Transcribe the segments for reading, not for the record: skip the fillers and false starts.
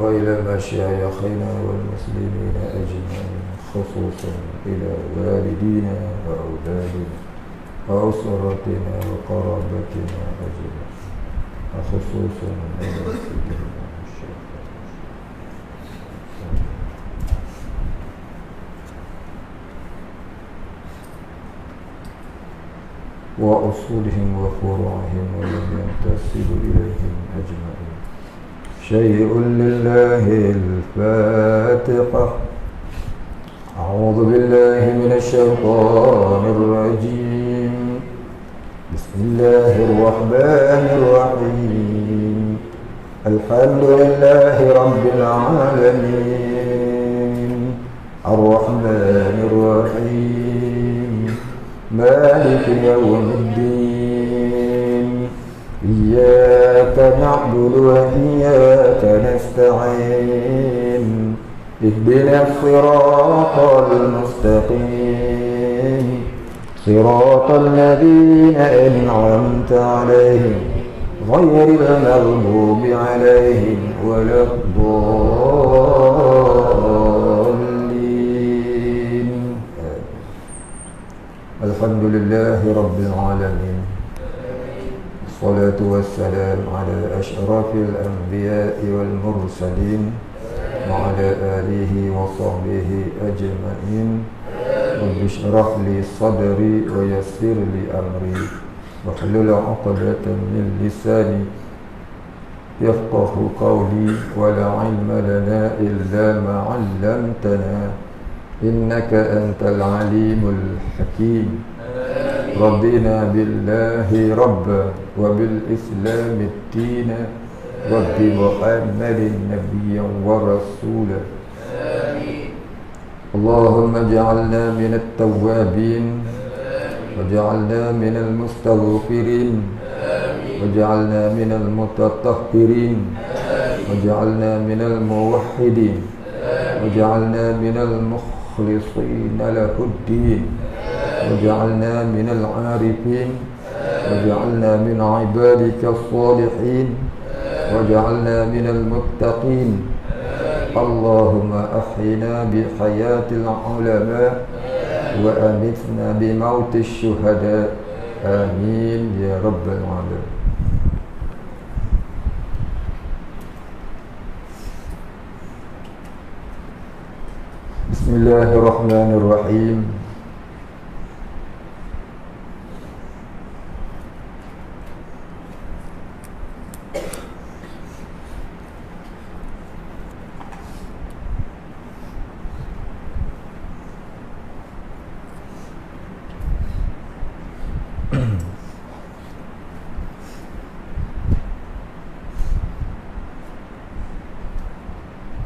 وإلى مشايخنا والمسلمين أجمعين، خصوصا إلى والدينا وأولادنا وأسرتنا وقرابتنا أجمعين، وخصوصا إلى سيدنا الشيخ وأصولهم وفروعهم ومن ينتسب إليهم أجمعين. شيء لله الفاتحة. أعوذ بالله من الشيطان الرجيم. بسم الله الرحمن الرحيم. الحمد لله رب العالمين الرحمن الرحيم مالك يوم الدين إياك نعبد وإياك نستعين اهدنا الصراط المستقيم صراط الذين أنعمت عليهم غير المغضوب عليهم ولا الضالين. الحمد لله رب العالمين، الصلاة والسلام على أشرف الأنبياء والمرسلين وعلى آله وصحبه أجمعين. رب اشرح لي صدري ويسر لي أمري واحلل عقدة من لساني يفقه قولي ولا علم لنا إلا ما علمتنا إنك أنت العليم الحكيم. رضينا بالله ربا وبالإسلام دينا وبمحمد نبيا ورسولا. اللهم اجعلنا من التوابين وجعلنا من المستغفرين وجعلنا من المتطهرين وجعلنا من الموحدين وجعلنا من المخلصين له الدين وجعلنا من العارفين وجعلنا من عبادك الصالحين وجعلنا من المتقين. اللهم أحينا بحياة العلماء وأمتنا بموت الشهداء. آمين يا رب العالمين. بسم الله الرحمن الرحيم.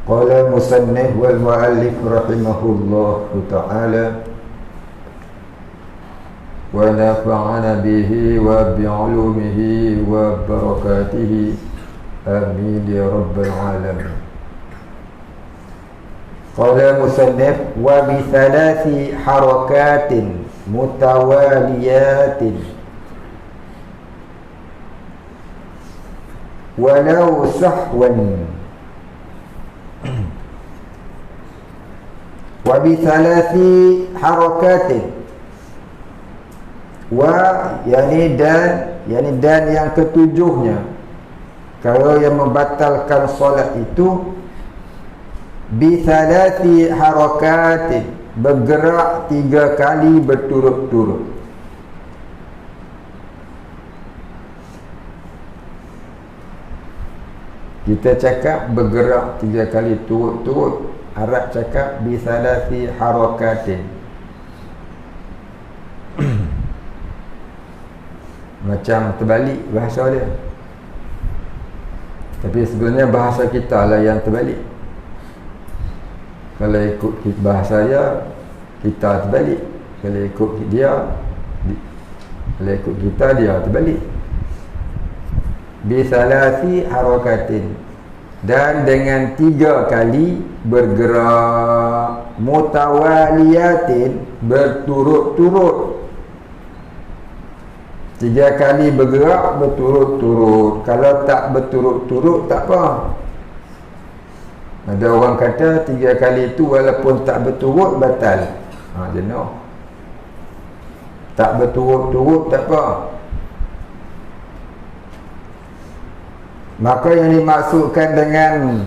قال المصنف والمؤلف رحمه الله تعالى ونفعنا به وبعلومه وبركاته آمين يا رب العالمين. قال المصنف وبثلاث حركات متواليات ولو سحوا وبثلاث حركات dan yang ketujuhnya, kalau yang membatalkan solat itu bithalathi harakatin, bergerak 3 kali berturut-turut. Kita cakap bergerak 3 kali turut-turut, Arab cakap bithalathi harakatin. Macam terbalik bahasa dia, tapi sebenarnya bahasa kita lah yang terbalik. Kalau ikut bahasa dia, kita terbalik. Kalau ikut dia, kalau ikut kita, dia terbalik. Bithalathi harakatin, dan dengan 3 kali bergerak, mutawaliyatin, berturut-turut. 3 kali bergerak berturut-turut. Kalau tak berturut-turut tak apa. Ada orang kata 3 kali itu walaupun tak berturut batal. Jenuh. Tak berturut-turut tak apa. Maka yang dimaksudkan dengan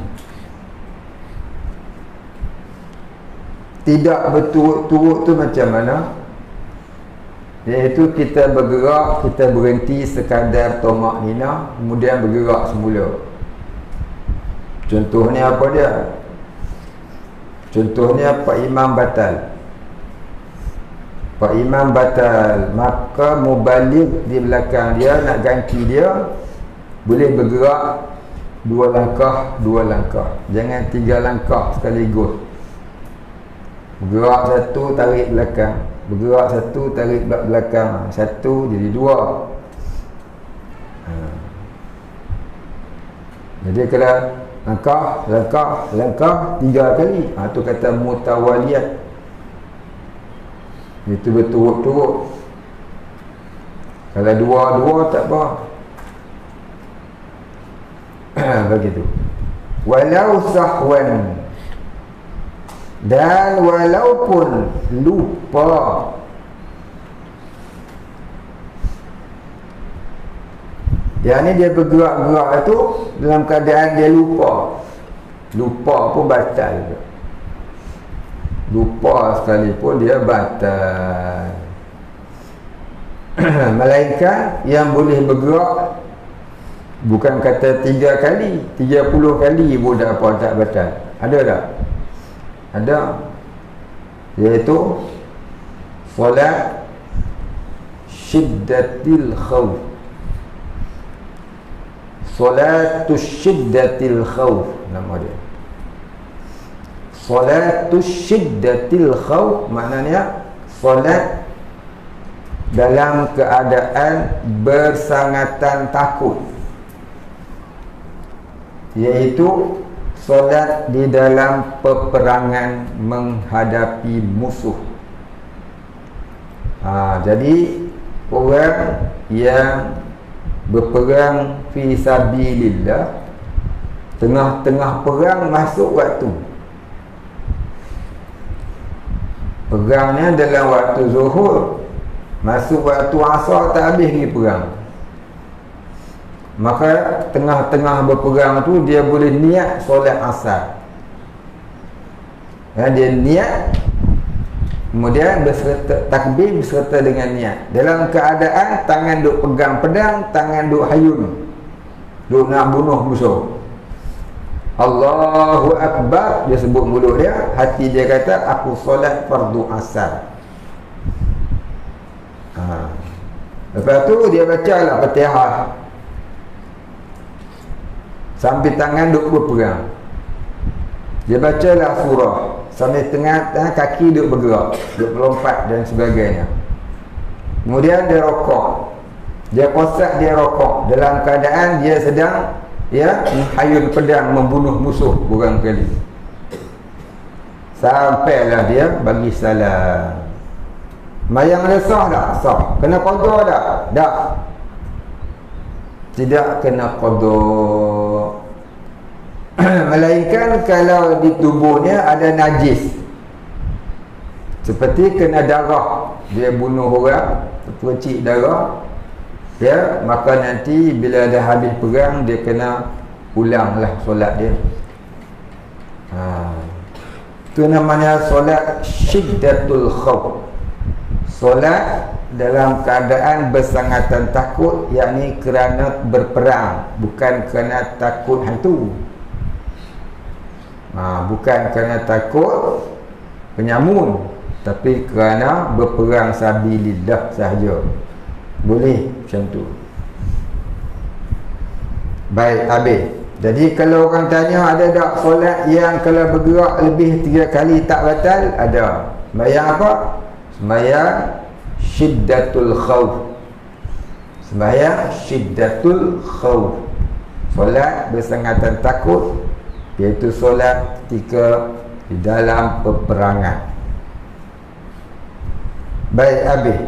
tidak berturut-turut tu macam mana? Iaitu kita bergerak, kita berhenti sekadar tomak nina, kemudian bergerak semula. Contohnya apa dia? Contohnya Pak Imam batal. Pak Imam batal, maka mubaligh di belakang dia nak ganti dia boleh bergerak 2 langkah. Jangan 3 langkah sekaligus. Bergerak 1 tarik belakang, bergerak 1 tarik belakang, 1 jadi 2. Jadi kalau langkah 3 kali, tu kata mutawaliyat. Itu berturut-turut. Kalau 2 tak apa. Begitu. Walau sahwan, dan walaupun lupa. Yang ni dia bergerak-gerak itu dalam keadaan dia lupa. Lupa pun batal. Lupa sekalipun dia batal. Melainkan yang boleh bergerak bukan kata 3 kali, 30 kali pun tak apa, tak batal. Ada tak? Ada. Iaitu solat syiddatil khawf. Salatus syiddatil khawf nama dia. Salatus syiddatil khawf maknanya solat dalam keadaan bersangatan takut, iaitu solat di dalam peperangan menghadapi musuh. Jadi orang yang berperang fi sabilillah, tengah-tengah perang masuk waktu. Perangnya dalam waktu zuhur, masuk waktu asar tak habis lagi perang. Maka tengah-tengah berperang tu dia boleh niat solat asar. Dia niat, kemudian berserta takbir berserta dengan niat. Dalam keadaan tangan duk pegang pedang, tangan duk hayun, duk nak bunuh musuh. Allahu Akbar, dia sebut mulut dia, hati dia kata aku solat fardu asar. Lepas tu dia bacalah Fatihah sambil tangan duk berperang. Dia bacalah surah sambil tengah kaki duk bergerak, duk melompat dan sebagainya. Kemudian dia rokok. Dia kosak, dia rokok dalam keadaan dia sedang menghayun pedang membunuh musuh kurang kali. Sampailah dia bagi salam. Mayang dia sah tak? Sah. Kena qada tak? Tak. Tidak kena qada. Melainkan kalau di tubuhnya ada najis, seperti kena darah, dia bunuh orang, terpercik darah, maka nanti bila dah habis perang dia kena ulanglah solat dia. Itu namanya solat syiddatul khawf. Solat dalam keadaan bersangatan takut, yakni kerana berperang, bukan kerana takut hantu. Bukan kerana takut penyamun, tapi kerana berperang sabilillah sahaja. Boleh macam tu. Baik, habis. Jadi kalau orang tanya ada tak solat yang kalau bergerak lebih 3 kali tak batal? Ada. Sembahyang apa? Sembahyang syiddatul khawf. Sembahyang syiddatul khawf. Solat bersangatan takut, iaitu solat ketika di dalam peperangan. Baik, habis.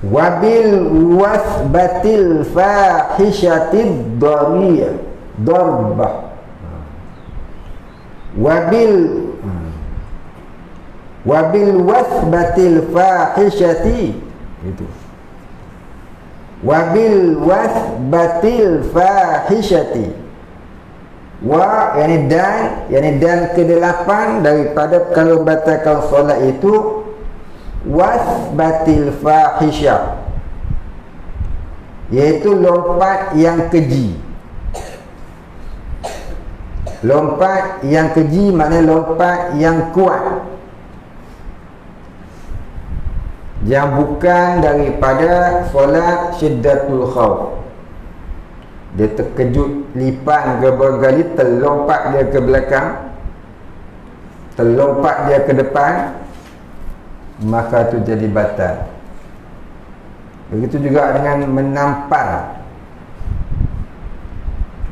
wabil wasbatil fahishatid darbah, wabil wasbatil fahishati, itu wabil wasbatil fahishati, wa yani dan ke-8 daripada kalau batalkan solat itu wasbatil fahisyah, iaitu lompat yang keji. Lompat yang keji maknanya lompat yang kuat, yang bukan daripada solat syiddatul khauf. Dia terkejut, lipat berkali, terlompat dia ke belakang, terlompat dia ke depan, maka itu jadi batal. Begitu juga dengan menampar.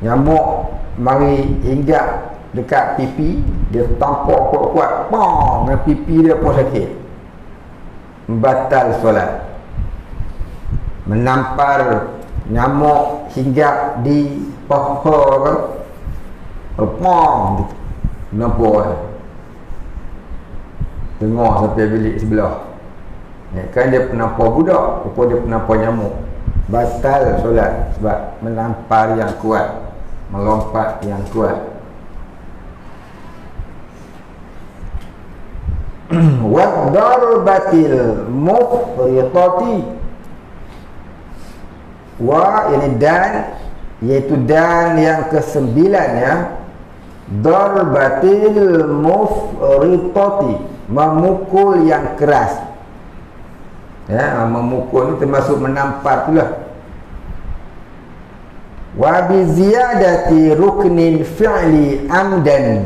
Nyamuk mari hinggap dekat pipi, dia tampar kuat-kuat, pang, dan pipi dia pun sakit, batal solat. Menampar nyamuk hinggap di paha kan, pang, nampak tengok sampai bilik sebelah. Kan dia penampar budak, ataupun dia penampar nyamuk, batal solat sebab menampar yang kuat, melompat yang kuat. Wa darbatil mufritati, wa ini dan, iaitu dan yang ke-9 ya, darbatil mufritati, memukul yang keras. Ya, memukul itu termasuk menampar pula. Wa bi ziyadati ruknil fi'li amdan,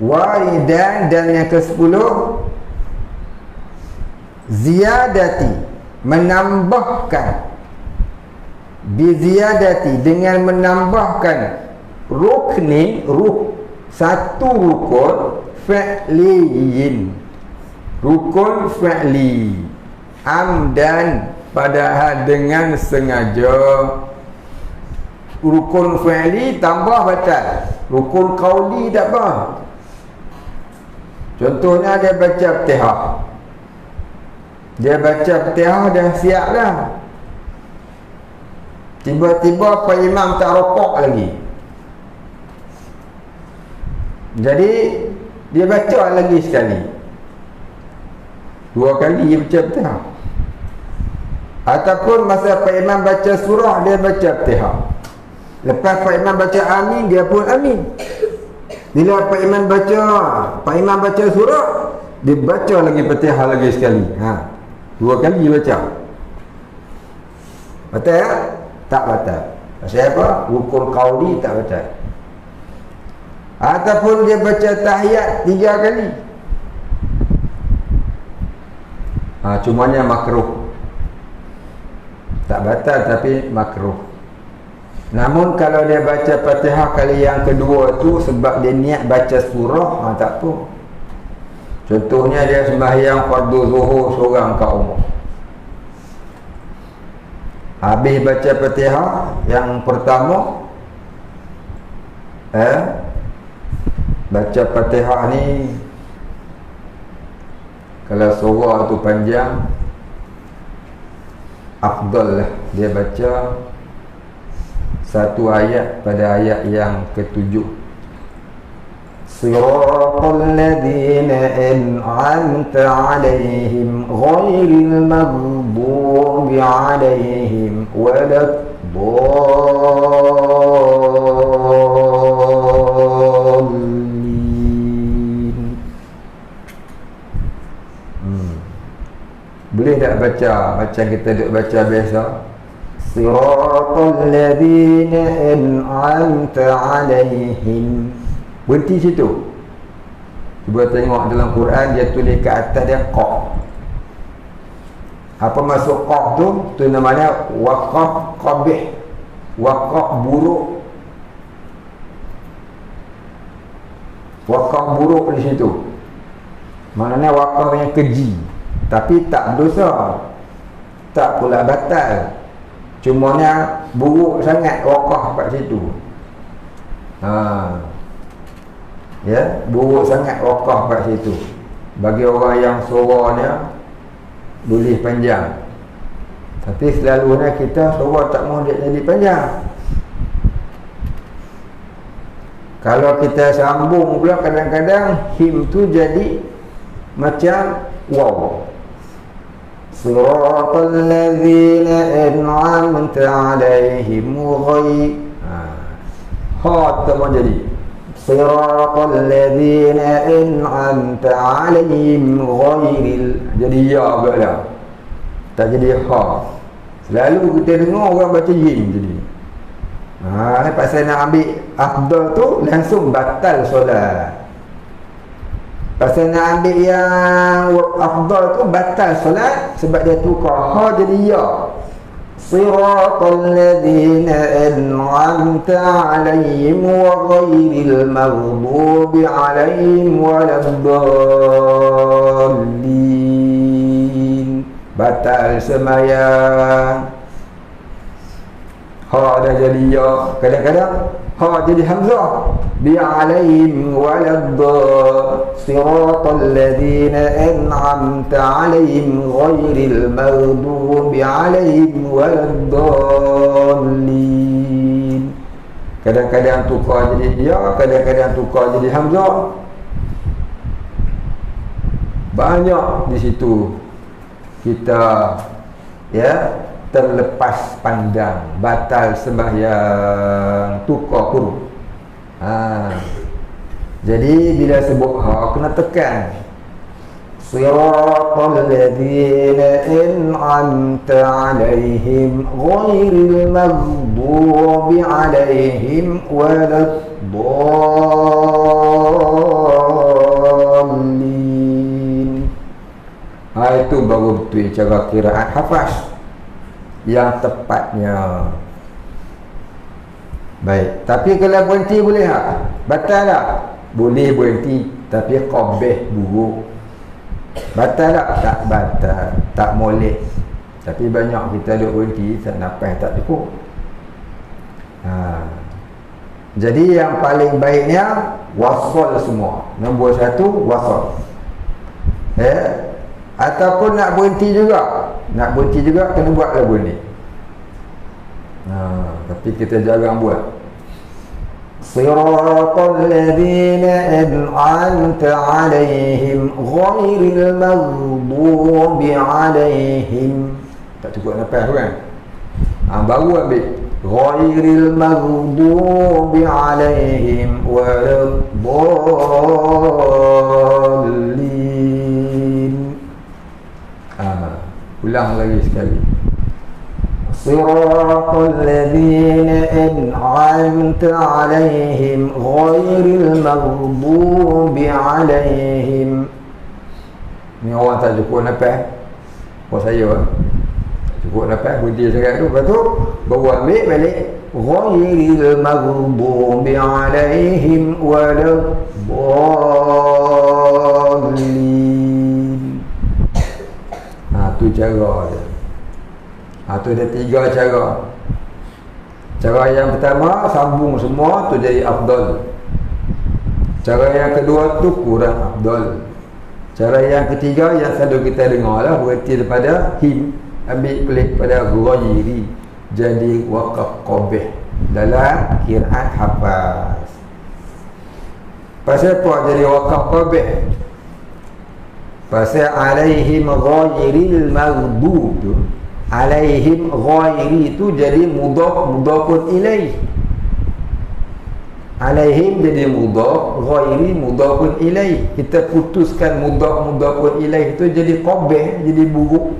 waridan, dan yang ke-10 ziyadati, menambahkan, bi ziyadati, dengan menambahkan ruknin, satu rukun fi'liyin, rukun fi'li, amdan, padahal dengan sengaja. Rukun fi'li tambah batal, rukun qauli tak apa. Contohnya dia baca Fatihah, dia baca Fatihah dah siap dah, tiba-tiba Pak Imam tak rokok lagi, jadi dia baca lagi sekali, 2 kali dia baca Fatihah. Ataupun masa Pak Imam baca surah, dia baca Fatihah, lepas Pak Imam baca amin, dia pun amin. Bila Pak Imam baca surah, dia baca lagi Fatihah lagi sekali. 2 kali dia baca. Batal ya? Tak batal. Pasal apa? Rukun qauli tak batal. Ataupun dia baca tahiyat 3 kali. Cumanya makruh. Tak batal tapi makruh. Namun kalau dia baca Fatihah kali yang kedua tu sebab dia niat baca surah, tak apa. Contohnya dia sembahyang fardu zuhur seorang kat rumah, habis baca Fatihah yang pertama, baca Fatihah ni kalau surah tu panjang, afdal lah dia baca satu ayat pada ayat yang ke-7. Siratal ladzina an'amta 'alaihim ghairil maghdubi 'alaihim waladdallin. Boleh tak baca macam kita duk baca biasa? Siratal ladzina an'amta 'alaihim. Berhenti situ. Cuba tengok dalam Quran, dia tulis ke atas dia qaf. Apa maksud qaf tu? Tu namanya waqaf qabih, waqaf buruk. Waqaf buruk di situ, maknanya waqaf yang keji, tapi tak berdosa. tak pula batal, cumanya buruk sangat wakaf kat situ. Ya, buruk sangat wakaf kat situ. Bagi orang yang suaranya boleh panjang, tapi selalunya kita suara tak mahu dia jadi panjang. Kalau kita sambung pula, kadang-kadang him tu jadi macam waw. Siratal ladzina an'amta 'alaihim ghaib. Ha tak mau jadi. Siratal ladzina an'amta 'alaihim ghairil. Jadi ya pula. Tak jadi ha. Selalu kita dengar orang baca jim jadi. Pasal nak ambil afdal tu langsung batal solat. Pasal nak ambil yang afdal tu batal solat sebab dia tukar ha jadi ya. Siratal ladzina an'amta 'alaihim wa ghairil maghdubi 'alaihim waladdallin. Batal semayang. Ha dah jadi ya. Kadang-kadang ha jadi hamzah. Bi 'alaihim waladdallin. Siratal ladzina an'amta 'alaihim ghairil maghdubi 'alaihim waladdallin. Kadang-kadang tukar jadi ya, kadang-kadang tukar jadi hamzah. Banyak di situ kita ya terlepas pandang, batal sembahyang, tukar huruf. Jadi bila sebut ha kena tekan. Siratal ladzina an'amta 'alaihim ghairil maghdubi 'alaihim waladdallin. Itu baru betul cara qiraat hafaz yang tepatnya. Baik, tapi kalau berhenti boleh tak? Batal tak? Boleh berhenti, tapi qabih buruk. Batal tak? Tak batal, tak molek. Tapi banyak kita duduk berhenti, tak nafas tak cukup. Jadi yang paling baiknya wasal semua. Nombor 1 wasal. Ataupun nak berhenti juga. Nak berhenti juga kena buat lagu ni. Tapi kita jarang buat. Siratal ladzina an'amta 'alaihim ghairil maghdubi 'alaihim. Tak cukup nafas kan? Baru ambil ghairil maghdubi 'alaihim waladdallin. Ulang lagi sekali. Siratal ladzina an'amta 'alaihim ghairil maghdubi 'alaihim. Ni orang tak cukup nafas. Apa saya cukup nafas berhenti sangat tu, lepas tu baru ambil balik ghairil maghdubi 'alaihim waladdallin. Tu cara dia. Tu ada 3 cara. Cara yang pertama sambung semua tu jadi afdal. Cara yang kedua tu kurang afdal. Cara yang ketiga yang selalu kita dengar lah, berhenti daripada him, ambil pelik pada ghairi, jadi waqaf qabih dalam qiraat hafaz. Pasal apa jadi waqaf qabih? Pasal alaihim ghairil maghdub tu, alaihim ghairi tu jadi mudhafun ilaih. Alaihim jadi mudhaf, ghairi mudhafun ilaih. Kita putuskan mudhafun ilaih tu jadi qabih, jadi buruk.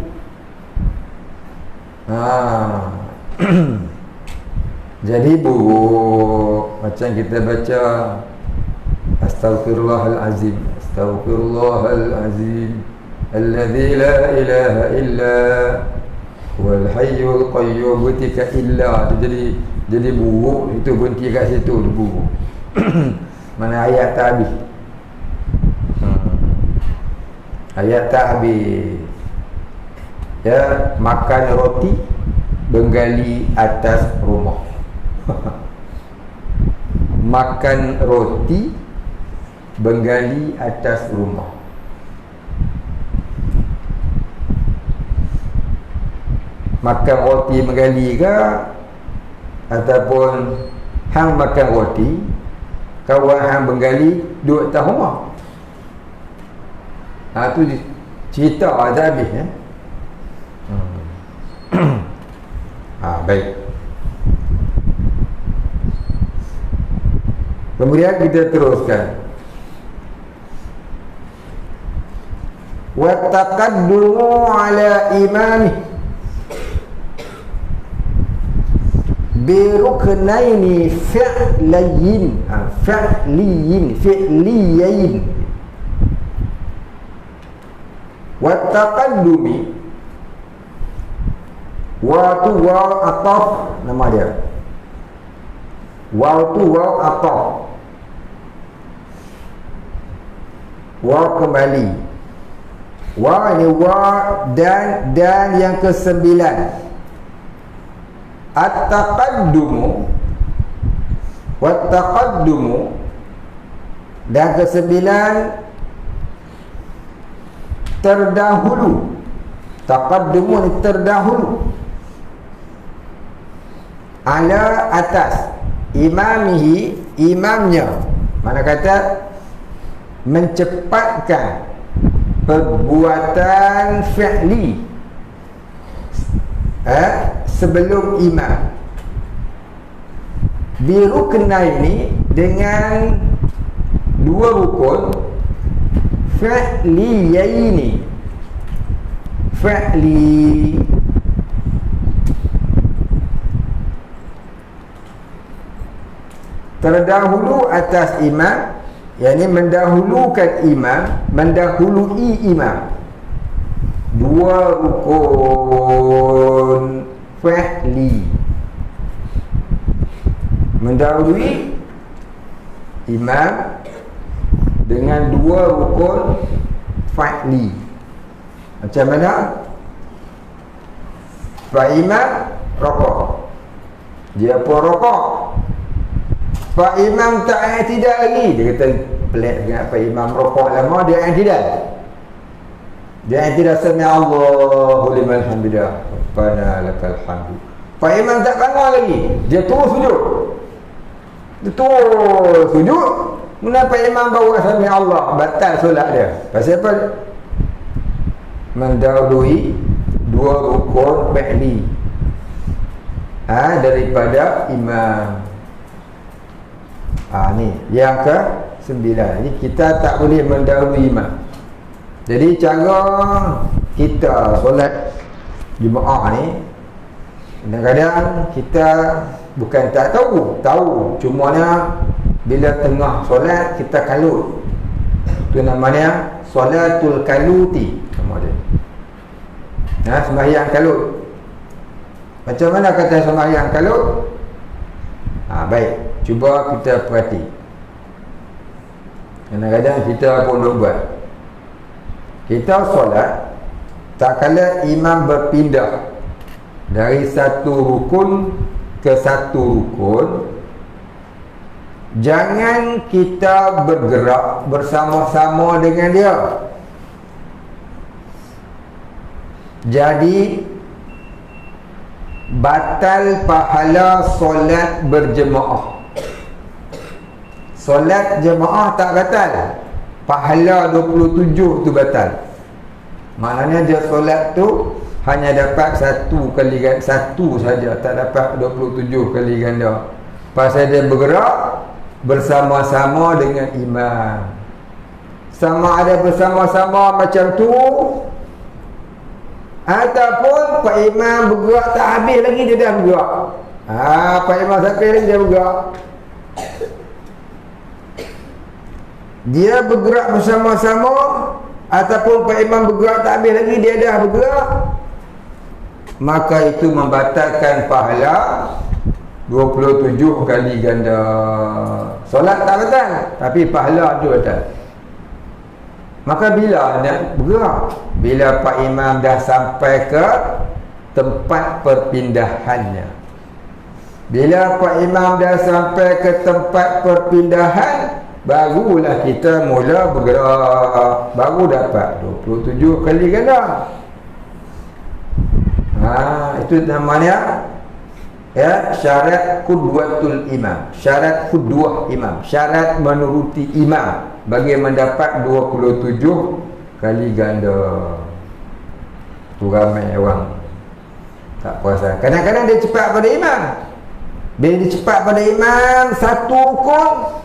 Jadi buruk. Macam kita baca Astaghfirullahalazim, Astaghfirullahalazim alladzi la ilaha illa huwal hayyul qayyum. Berhenti kat illa tu jadi buruk. Itu berhenti kat situ tu buruk. Mana ayat tak habis. Ayat tak habis. Ya, makan roti menggali atas rumah. Makan roti menggali atas rumah. Makan roti menggali ke, ataupun hang makan roti, kawan hang menggali duduk atas rumah. Tu cerita ada habis ya. Baik. Kemudian kita teruskan. Wa taqaddumu ala imami bi ruknaini fi'liyin wa taqaddumi wa tu waw ataf nama dia. Waw tu waw ataf, waw kembali. Waw ini waw dan yang ke-9. At-taqaddumu wa taqaddumu dan ke-9 terdahulu. Taqaddumu ni terdahulu, ala atas, imamihi imamnya, mana kata mencepatkan perbuatan fi'li sebelum imam. Biruknaini dengan dua rukun fi'liyaini, fi'li terdahulu atas imam, yakni mendahulukan imam, mendahului imam. Dua rukun fi'li, mendahului imam dengan dua rukun fi'li. Macam mana? Pak imam rokok, dia pun rokok. Pak imam tak i'tidal lagi, dia kata pelik dengan Pak imam rokok lama, dia i'tidal. Dia i'tidal, sami Allahu liman hamidah, rabbana lakal hamdu. Pak imam tak bangun lagi, dia terus sujud. Dia terus sujud. Kenapa imam bawa sami Allah, batal solat dia? Pasal apa? Mendahului dua rukun fi'li daripada imam. Ni yang ke-9. Jadi kita tak boleh mendahului imam. Jadi cara kita solat Jumaat ni, kadang-kadang kita bukan tak tahu, cumanya bila tengah solat kita kalut. Itu namanya solatul kaluti, nama dia. Sembahyang kalut. Macam mana kata sembahyang kalut? Baik, cuba kita perhati. Kadang-kadang kita pun buat. Kita solat, tak kala imam berpindah dari satu rukun ke satu rukun, jangan kita bergerak bersama-sama dengan dia. Jadi batal pahala solat berjemaah. Solat jemaah tak batal, pahala 27 tu batal. Maknanya dia solat tu hanya dapat satu kali ganda, satu saja, tak dapat 27 kali ganda. Pasal dia bergerak bersama-sama dengan imam. Sama ada bersama-sama macam tu, ataupun Pak Imam bergerak tak habis lagi dia dah bergerak. Pak Imam sampai lagi dia bergerak. Dia bergerak bersama-sama, ataupun Pak Imam bergerak tak habis lagi dia dah bergerak, maka itu membatalkan pahala 27 kali ganda. Solat tak batal, tapi pahala tu batal. Maka bila nak bergerak? Bila Pak Imam dah sampai ke tempat perpindahannya. Bila Pak Imam dah sampai ke tempat perpindahan, barulah kita mula bergerak. Baru dapat 27 kali ganda. Itu namanya syarat qudwatul imam. Syarat qudwah imam. Syarat menuruti imam bagi mendapat 27 kali ganda. Tu ramai orang tak puasa. Kadang-kadang dia cepat pada imam. Bila dia cepat pada imam, satu rukun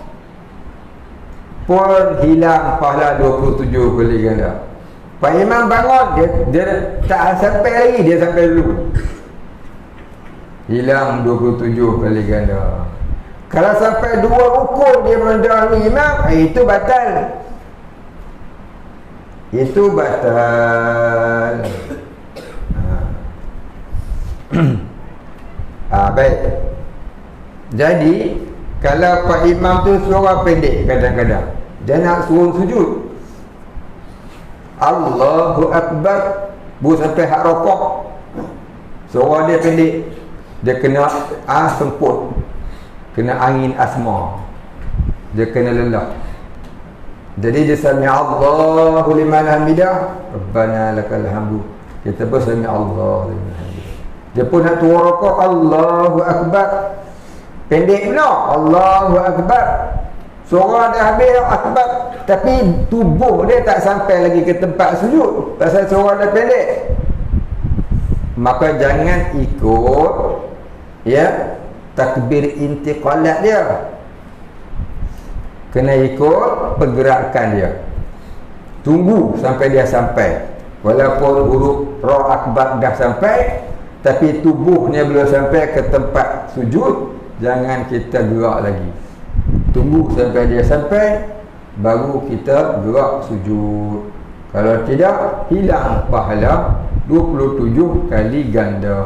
pun hilang pahala 27 kali ganda. Pak Imam bangun, dia tak sampai lagi, dia sampai dulu. Hilang 27 kali ganda. Kalau sampai 2 rukun dia mendahului imam, itu batal. Itu batal. Baik. Jadi kalau Pak Imam tu suara pendek kadang-kadang, dia nak suruh sujud, Allahu Akbar, sampai hak rokok, suara dia pendek, dia kena semput, kena angin asma, dia kena lelah. Jadi dia sami Allahu liman hamidah, Rabbana lakal hamdu, kita pun sami Allahu liman hamidah. Dia pun nak turun rokok, Allahu Akbar, pendek benar, Allahu Akbar, suara dah habis akbar, tapi tubuh dia tak sampai lagi ke tempat sujud pasal suara dah pendek. Maka jangan ikut takbir intiqalat dia, kena ikut pergerakan dia. Tunggu sampai dia sampai. Walaupun huruf ra akbar dah sampai, tapi tubuhnya belum sampai ke tempat sujud, jangan kita gerak lagi. Tunggu sampai dia sampai, baru kita gerak sujud. Kalau tidak, hilang pahala 27 kali ganda.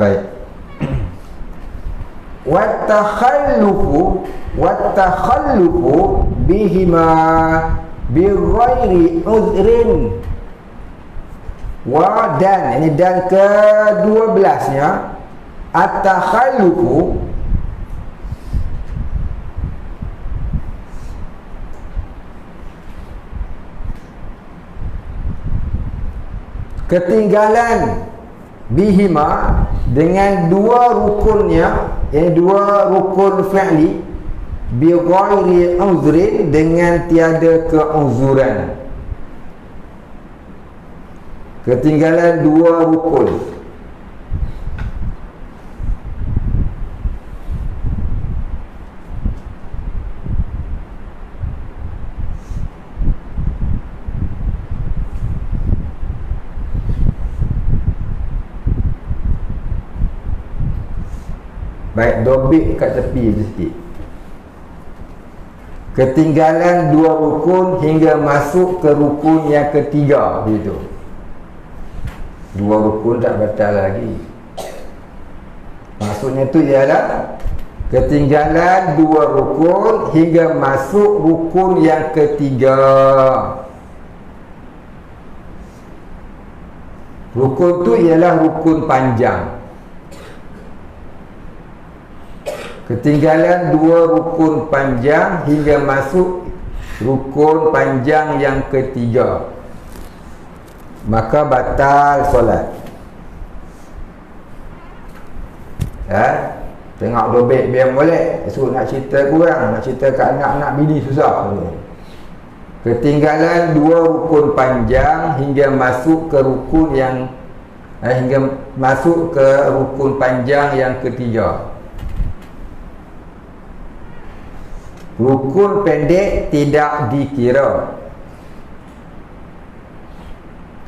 Baik. Wattakhallufu bihima bighairi udhrin. Dan ini dan ke-12 nya, at-takhallufu ketinggalan bihima dengan dua rukunnya, dua rukun fi'li, bi ghairi uzrin, dengan tiada keuzuran. Ketinggalan dua rukun. Baik, dobik kat tepi sikit. Ketinggalan dua rukun hingga masuk ke rukun yang ketiga, begitu. Dua rukun tak batal lagi. Maksudnya tu ialah ketinggalan dua rukun hingga masuk rukun yang ketiga. Rukun tu ialah rukun panjang. Ketinggalan dua rukun panjang hingga masuk rukun panjang yang ketiga, maka batal solat. Tengok dobek biar boleh. Esok nak cerita kurang, nak cerita ke anak-anak bini susah. Ketinggalan dua rukun panjang hingga masuk ke rukun yang hingga masuk ke rukun panjang yang ketiga. Rukun pendek tidak dikira.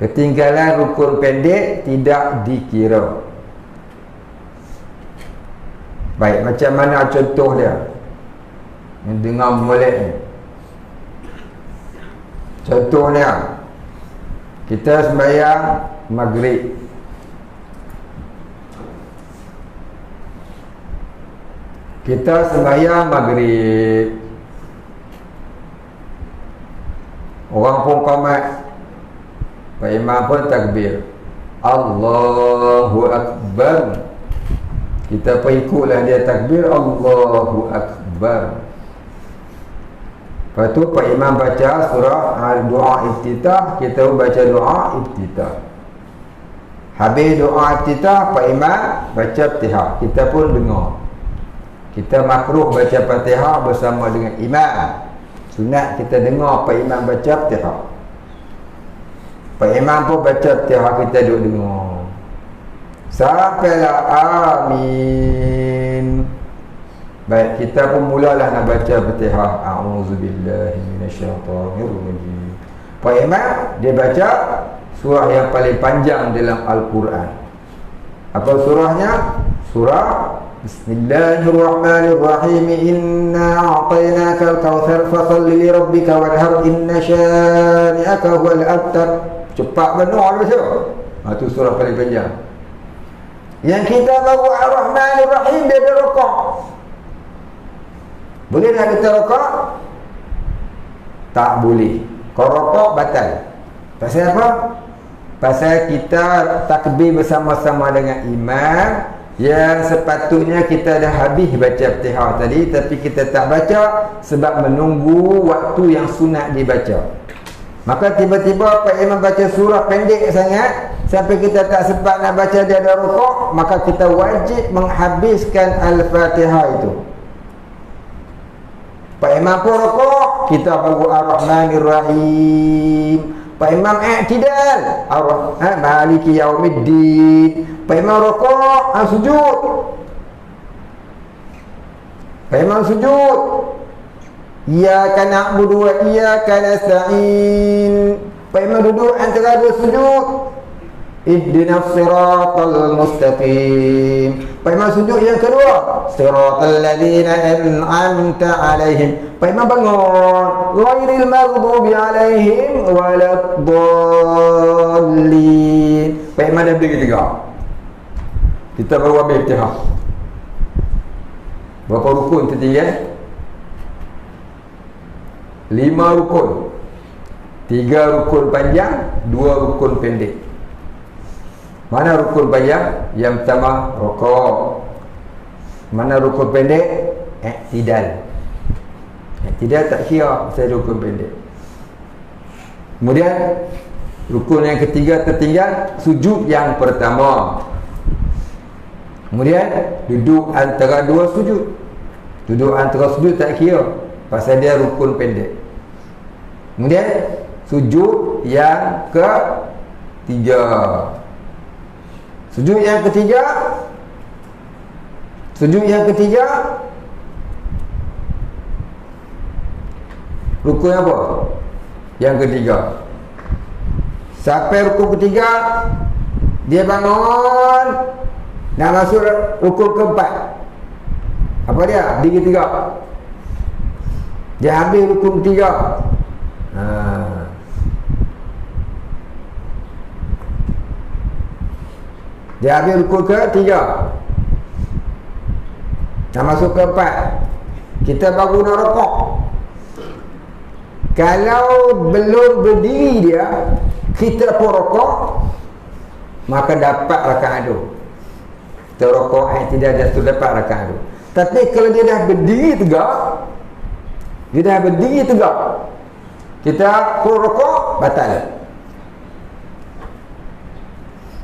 Ketinggalan rukun pendek tidak dikira. Baik, macam mana contoh dia? Yang dengar molek ni. Contohnya, kita sembahyang maghrib. Kita sembahyang maghrib. Orang pun qamat, Pak Imam pun takbir, Allahu Akbar. Kita pun ikutlah dia takbir, Allahu Akbar. Lepas tu Pak Imam baca surah doa iftitah, kita pun baca doa iftitah. Habis doa iftitah, Pak Imam baca Fatihah, kita pun dengar. Kita makruh baca Fatihah bersama dengan imam. Sunat kita dengar Pak Imam baca Fatihah. Pak Imam pun baca Fatihah, kita duduk dengar. Sampailah amin. Baik, kita pun mulalah nak baca Fatihah. A'udzubillahi minasyaitonirrajim. Pak Imam dia baca surah yang paling panjang dalam Al-Quran. Apa surahnya? Surah Bismillahirrahmanirrahim. Inna a'tainakal kautsar fasholli li rabbika wanhar inna syani'aka huwal abtar. Cepat benar baca. Itu surah paling panjang. Yang kita baru Ar-Rahmanir-Rahim, dia ada rukuk. Boleh tak kita rukuk? Tak boleh. Kalau rukuk batal. Pasal apa? Pasal kita takbir bersama-sama dengan imam, yang sepatutnya kita dah habis baca Fatihah tadi, tapi kita tak baca sebab menunggu waktu yang sunat dibaca. Maka tiba-tiba Pak Imam baca surah pendek sangat sampai kita tak sempat nak baca, dia ada rukuk, maka kita wajib menghabiskan Al-Fatihah itu. Pak Imam pun rukuk, kita baru Ar-Rahmanir-Rahim. Pak Imam i'tidal, Maliki Yaumiddin. Pak Imam rukuk, sujud. Pak Imam sujud, Iyyaka na'budu wa iyyaka nasta'in. Pak Imam duduk antara dua sujud, Ihdinas siratal mustaqim. Pak Imam sujud yang kedua, Siratal ladzina an'amta 'alaihim. Pak Imam bangun, Ghairil maghdubi 'alaihim waladdallin. Pak Imam dah berdiri tegak. Kita baru ambil Fatihah. Berapa rukun tertinggal? 5 rukun. 3 rukun panjang, 2 rukun pendek. Mana rukun panjang? Yang pertama rukuk. Mana rukun pendek? I'tidal. I'tidal tak kira pasal rukun pendek. Kemudian rukun yang ketiga tertinggal, sujud yang pertama. Kemudian duduk antara dua sujud. Duduk antara sujud tak kira pasal dia rukun pendek. Kemudian sujud yang ketiga. Sujud yang ketiga rukun apa? Yang ketiga. Sampai rukun ketiga dia bangun nak masuk rukun keempat. Apa dia? Diri tegak. Dia ambil rukun ketiga. Dia ambil rukun ketiga, nak masuk ke empat, kita baru nak rukuk. Kalau belum berdiri dia, kita pun rukuk, maka dapat rakaat itu. Kita rukuk tidak ada tu dapat rakaat itu. Tapi kalau dia dah berdiri tegak, kita pun rukuk, batal.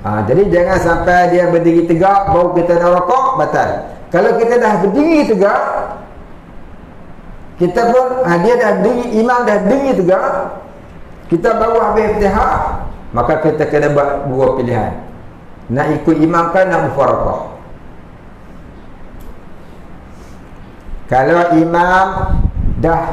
Jadi jangan sampai dia berdiri tegak baru kita nak rukuk, batal. Kalau kita dah berdiri tegak, kita pun dia dah berdiri, imam dah berdiri tegak, kita baru habis Fatihah, maka kita kena buat dua pilihan. Nak ikut imam kan nak mufaraqah. Kalau imam dah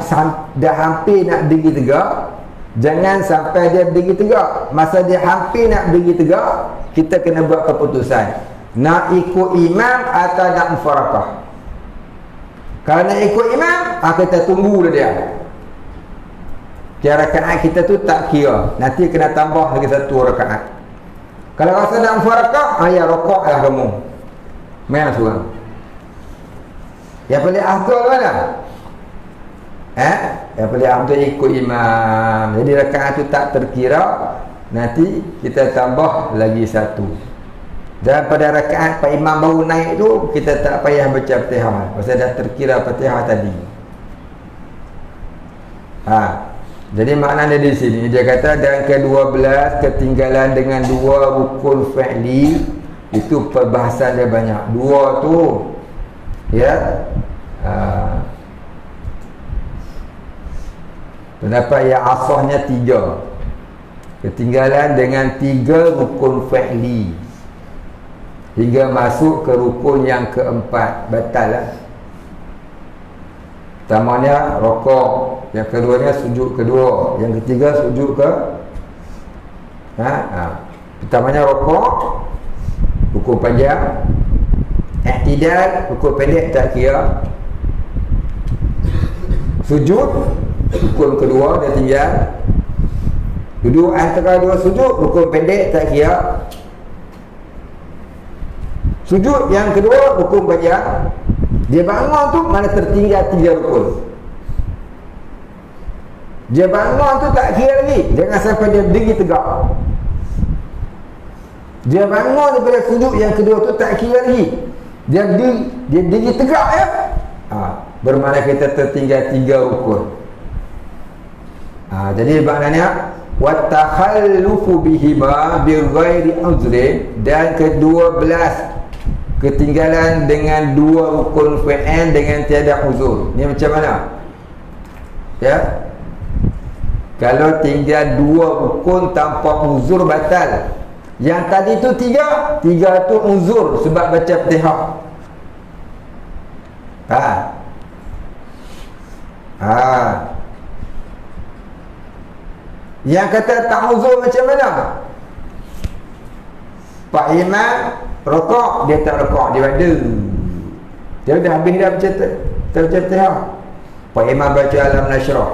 hampir nak berdiri tegak, jangan sampai dia berdiri tegak. Masa dia hampir nak berdiri tegak, kita kena buat keputusan, nak ikut imam atau nak mufaraqah. Kalau nak ikut imam, kita tunggu dia. Kira rakaat kita tu tak kira, nanti kena tambah lagi 1 rakaat. Kalau rasa nak mufaraqah, ya rukuk lah kamu. Main seorang. Yang paling afdal mana? yang paling afdal ikut imam. Jadi rakaat tu tak terkira, nanti kita tambah lagi satu. Dan pada rakaat Pak Imam baru naik tu, kita tak payah baca Fatihah, pasal dah terkira Fatihah tadi. Jadi maknanya di sini dia kata dan ke-12 ketinggalan dengan dua rukun fi'li, itu perbahasan dia banyak. Dua tu ya, pendapat yang asahnya 3. Ketinggalan dengan 3 rukun fi'li hingga masuk ke rukun yang keempat, batal lah. Pertamanya rokok, yang keduanya sujud kedua, yang ketiga sujud ke pertamanya rokok, rukun panjang, i'tidal, rukun pendek tak kira, sujud rukun kedua dia tinggal, duduk antara dua sujud rukun pendek tak kira, sujud yang kedua rukun panjang, dia bangun tu mana tertinggal 3 rukun. Dia bangun tu tak kira lagi, jangan sampai dia berdiri tegak. Dia bangun daripada sujud yang kedua tu tak kira lagi, dia berdiri tegak ya. Bermakna kita tertinggal 3 rukun. Jadi maknanya watakhallufu bihima bighairi uzrin, dan ke-12 ketinggalan dengan 2 rukun fi'il dengan tiada uzur. Ni macam mana? Ya. Kalau tinggal 2 rukun tanpa uzur batal. Yang tadi tu 3 tu uzur sebab baca Fatihah. Yang kata tak uzur macam mana? Pak Imam rokok, dia tak rokok, dia ada. Dia dah habis dah baca Fatihah. Pak Imam baca Alam Nashrah.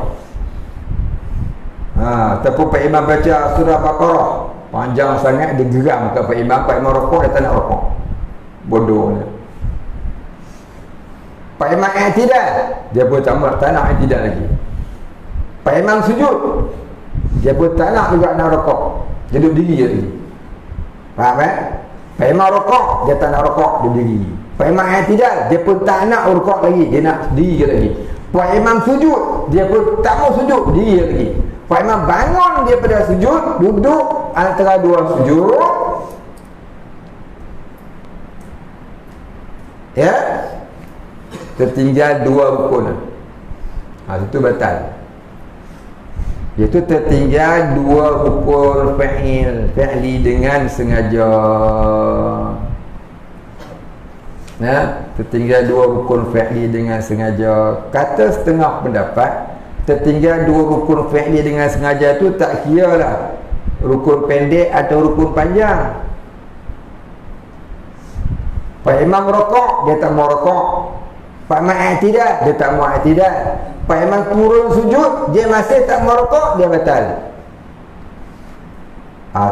Ataupun Pak Imam baca surah Baqarah, panjang sangat, dia geram kat Pak Imam. Pak Imam rokok, dia tak nak rokok. Bodoh dia. Pak Imam i'tidal, dia pun tak nak i'tidal lagi. Pak Imam sujud, dia pun tak nak juga nak rokok, dia duduk diri lagi. Faham Pak Imam rokok, dia tak nak rokok, dia diri. Pak Imam i'tidal, dia pun tak nak rokok lagi, dia nak diri lagi. Pak Imam sujud, dia pun tak mau sujud, diri lagi. Pak Imam bangun daripada sujud, duduk antara 2 sujud, ya, tertinggal 2 rukun. Itu batal. Iaitu tertinggal 2 rukun fi'li dengan sengaja. Tertinggal 2 rukun fi'li dengan sengaja. Kata setengah pendapat, tertinggal 2 rukun fi'li dengan sengaja tu tak kira lah rukun pendek atau rukun panjang. Pak Imam rokok, dia tak mau rokok. Pak Imam i'tidal, dia tak mau i'tidal. Pak Imam turun sujud, dia masih tak mau rokok, dia batal.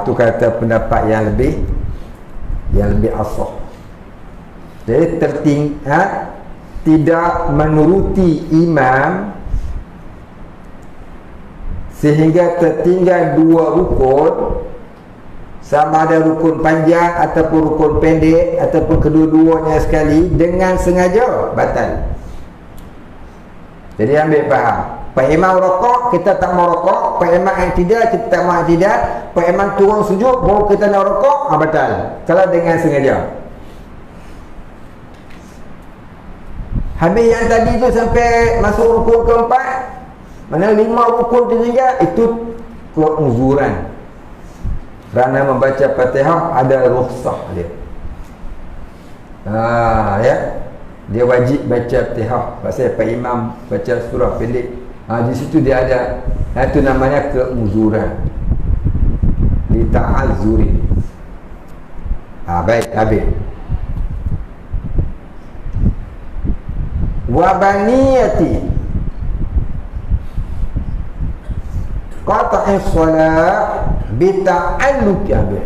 Tu kata pendapat yang lebih asah. Jadi tidak menuruti imam sehingga tertinggal 2 rukun, sama ada rukun panjang ataupun rukun pendek ataupun kedua-duanya sekali, dengan sengaja, batal. Jadi ambil faham. Pak Imam rokok, kita tak mau rokok. Pak Imam i'tidal, kita tak mau i'tidal. Pak Imam turun sujud, baru kita nak rokok, batal. Kalau dengan sengaja. Habis yang tadi tu sampai masuk rukun keempat, mana 5 rukun tertinggal, itu keuzuran. Kerana membaca Fatihah ada rukhsah dia. Ya. Dia wajib baca Fatihah. Pasal Pak Imam baca surah pendek. Di situ dia ada. Itu namanya keuzuran. Li ta'azzuri. Baik, habis. Wa baniyati qata'i shalah bi ta'alluqi bih.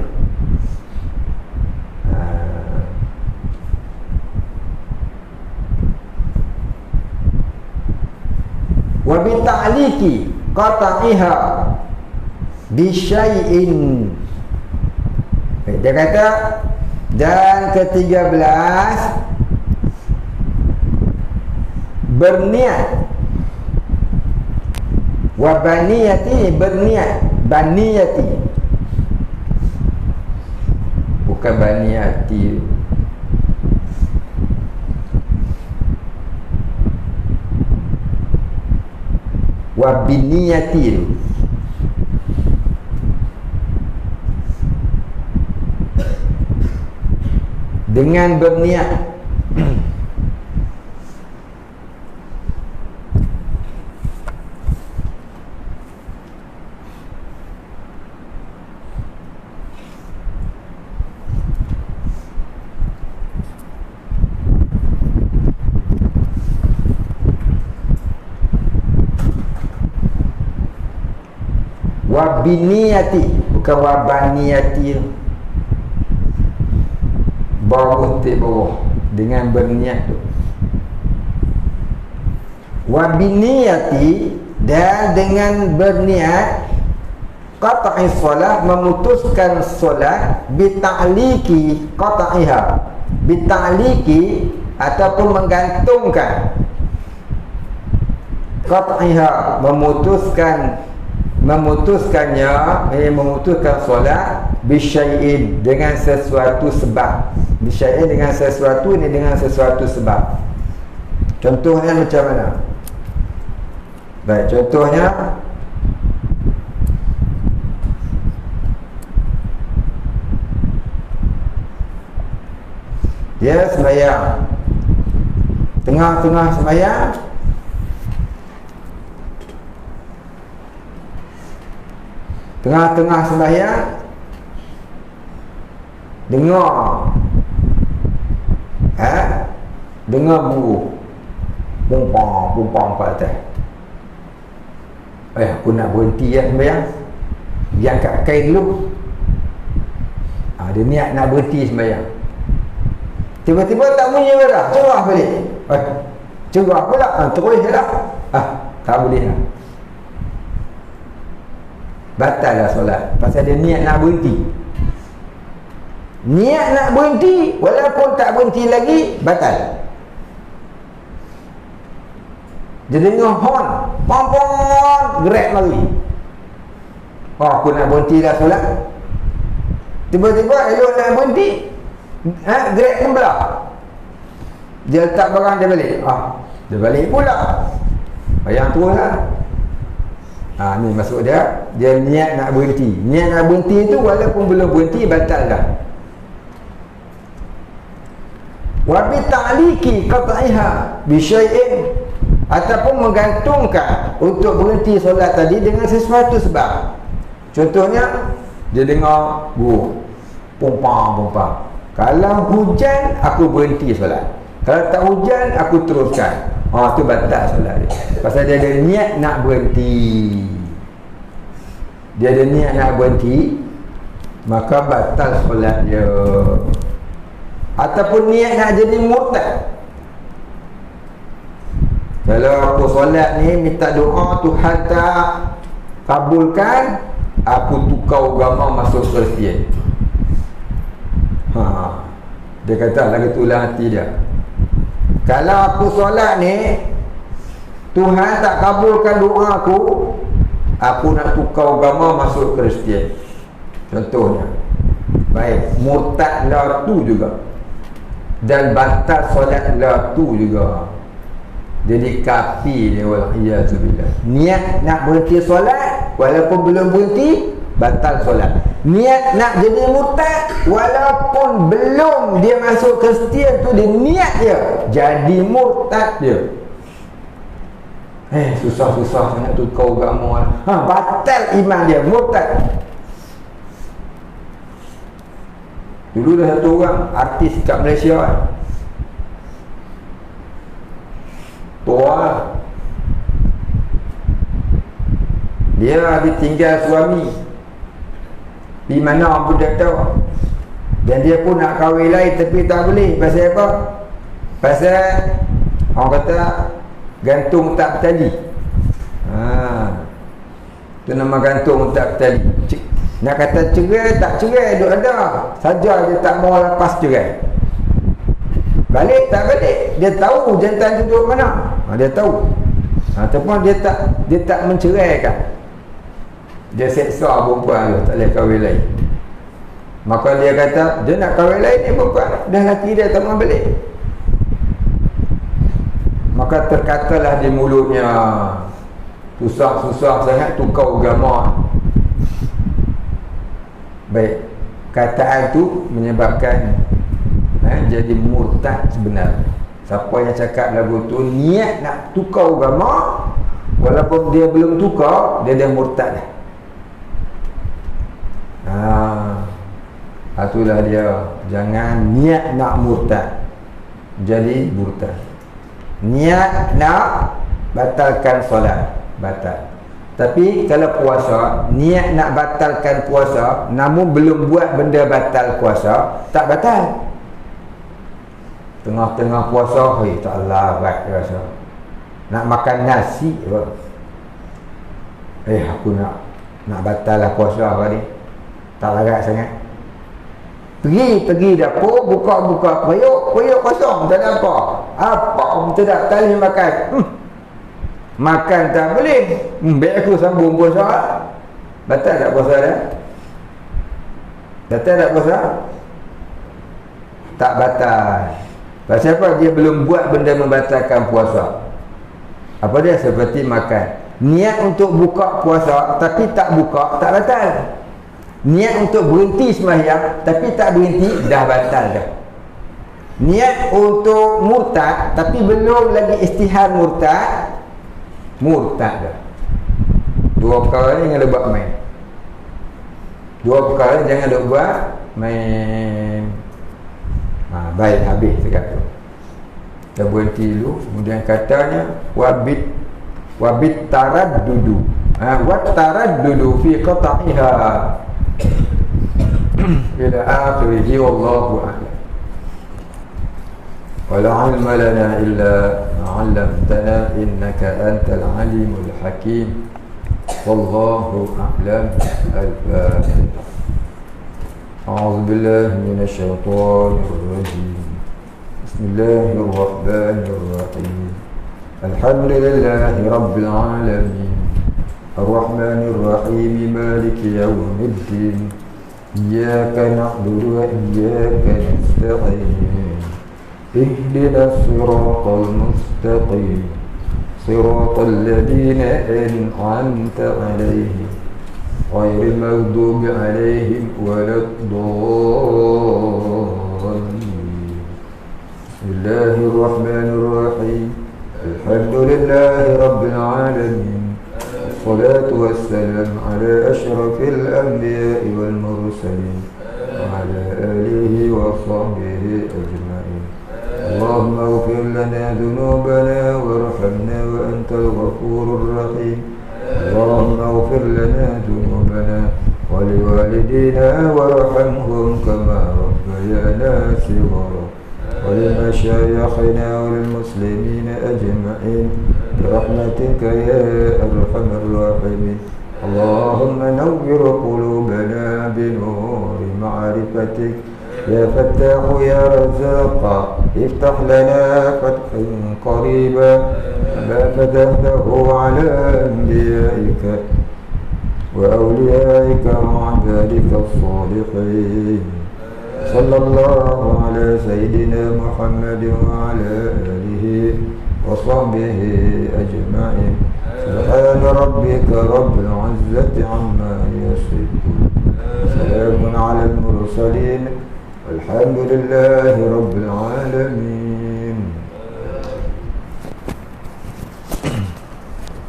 Wa bi ta'liki qata'iha bisyai'in. Dia kata, dan ke-13 berniat. Wa baniyati, berniat. Baniyati, bukan baniyati. Wa biniyati, dengan berniat. Wa biniyati, bukan wa baniyati. Bawah titik bawah, dengan berniat tu. Wa biniyati, dan dengan berniat qata'i solat, memutuskan solat, bita'liki qata'iha, bita'liki ataupun menggantungkan, qata'iha memutuskannya, memutuskan solat, bisyai'in, dengan sesuatu sebab. Bisyai'in, dengan sesuatu, ini dengan sesuatu sebab. Contohnya macam mana? Baik, contohnya dia sembahyang, tengah-tengah sembahyang dengar dengar burung pumpang kat atas. Aku nak berhenti sembahyang, dia angkat kain dulu. Dia niat nak berhenti sembahyang, tiba-tiba tak bunyi dah, cerah balik. Cerah pula, terus dah. Tak boleh lah, batal lah solat, pasal dia niat nak berhenti. Niat nak berhenti, walaupun tak berhenti lagi, batal. Dia dengar horn, pom-pom, gerak lari. Aku nak berhenti dah solat. Tiba-tiba elok nak berhenti, gerak sebelah. Dia letak barang, dia balik. Dia balik pula, bayang terus lah. Ni maksud dia, dia niat nak berhenti. Niat nak berhenti tu walaupun belum berhenti, batal dah. Wa bi ta'liki qata'iha bi syai'in, ataupun menggantungkan untuk berhenti solat tadi dengan sesuatu sebab. Contohnya, dia dengar burung pumpang. Kalau hujan, aku berhenti solat. Kalau tak hujan, aku teruskan. Tu batal solat dia, pasal dia ada niat nak berhenti. Maka batal solat dia. Ataupun niat nak jadi murtad. Kalau aku solat ni minta doa Tuhan tak kabulkan, aku tukar agama masuk Kristian. Dia kata lagi tulah hati dia. Kalau aku solat ni Tuhan tak kabulkan doa aku nak tukar agama masuk Kristian. Contohnya. Baik, murtad lah tu juga, dan batal solat lah tu juga. Jadi kafir dia, waliyatubillah. Niat nak berhenti solat, walaupun belum berhenti, batal solat. Niat nak jadi murtad, walaupun belum dia masuk Kristian tu, dia niat dia jadi murtad dia. Susah-susah sangat tu kau agama. Batal iman dia, murtad. Dulu ada satu orang artis kat Malaysia tua. Dia habis tinggal suami di mana pun tak tahu, dan dia pun nak kahwin lain tapi tak boleh. Pasal apa? Pasal orang kata gantung tak bertali. Tu nama gantung tak tali. Nak kata cerai tak cerai, duk ada. Saja dia tak mau lepas cerai. Balik tak balik, dia tahu jantan tu duduk mana. Dia tahu. Ataupun dia tak menceraikan. Dia seksa perempuan tu, tak boleh kahwin lain. Maka dia kata, dia nak kahwin lain ni perempuan, dah laki dia tak mau balik. Maka terkatalah di mulutnya, susah-susah sangat tukar agama. Baik, kataan tu menyebabkan jadi murtad sebenarnya. Siapa yang cakap lagu tu niat nak tukar agama, walaupun dia belum tukar, dia dah murtad dah. Itulah dia. Jangan niat nak murtad, jadi murtad. Niat nak batalkan solat, batal. Tapi kalau puasa, niat nak batalkan puasa, namun belum buat benda batal puasa, tak batal. Tengah-tengah puasa, tak larat rasa. Nak makan nasi apa? Aku nak batal lah puasa hari ni. Tak larat sangat. Pergi dapur, buka periuk kosong, tak ada apa. Apa pun tak tali makan. Makan tak boleh. Baik aku sambung puasa. Batal tak puasa dah? Batal tak puasa? Tak batal. Pasal apa? Dia belum buat benda membatalkan puasa. Apa dia? Seperti makan. Niat untuk buka puasa tapi tak buka, tak batal. Niat untuk berhenti sembahyang tapi tak berhenti, dah batal dah. Niat untuk murtad tapi belum lagi istihar murtad, murtad dah. Dua perkara ni jangan buat main. Dua perkara jangan buat main. Baik, habis cakap tu. Kita berhenti dulu. Kemudian katanya wabit taraddudu. Wat taraddudu fi qata'iha ila akhirih, wallahu a'lam. Wala ilma lana illa ma 'allamtana innaka antal alimul hakim. Wallahu a'lam. Al-Fatihah. A'udzu billahi minasy syaithanir rajim. Bismillahirrahmanirrahim. Alhamdulillahi rabbil alamin. Ar-Rahmanir Rahim. Maliki yaumiddin. Iyyaka na'budu wa iyyaka nasta'in. Ihdinas siratal mustaqim. Siratal ladzina an'amta 'alaihim ghairil maghdubi 'alaihim waladdallin. Bismillahirrahmanirrahim. Alhamdulillahi rabbil alamin. Wassalatu wassalamu ala asyrafil anbiya'i wal mursalin wa ala alihi wa sahbihi ajma'in. Allahumma ighfir lana dhunubana warhamna wa antal ghafurur rahim. Allahumma ighfir lana dhunubana wa liwalidina warhamhum kama rabbayana shighara. ولمشايخنا وللمسلمين أجمعين برحمتك يا أرحم الراحمين. اللهم نور قلوبنا بنور معرفتك يا فتاح يا رزاق. افتح لنا فتحا قريبا ما فتحته على أنبيائك وأوليائك وعبادك الصالحين. صلى الله على سيدنا محمد وعلى آله وصحبه أجمعين. سبحان ربك رب العزة عما يصفون. سلام على المرسلين والحمد لله رب العالمين.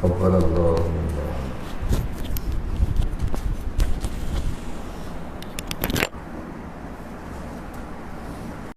تقبل الله منا.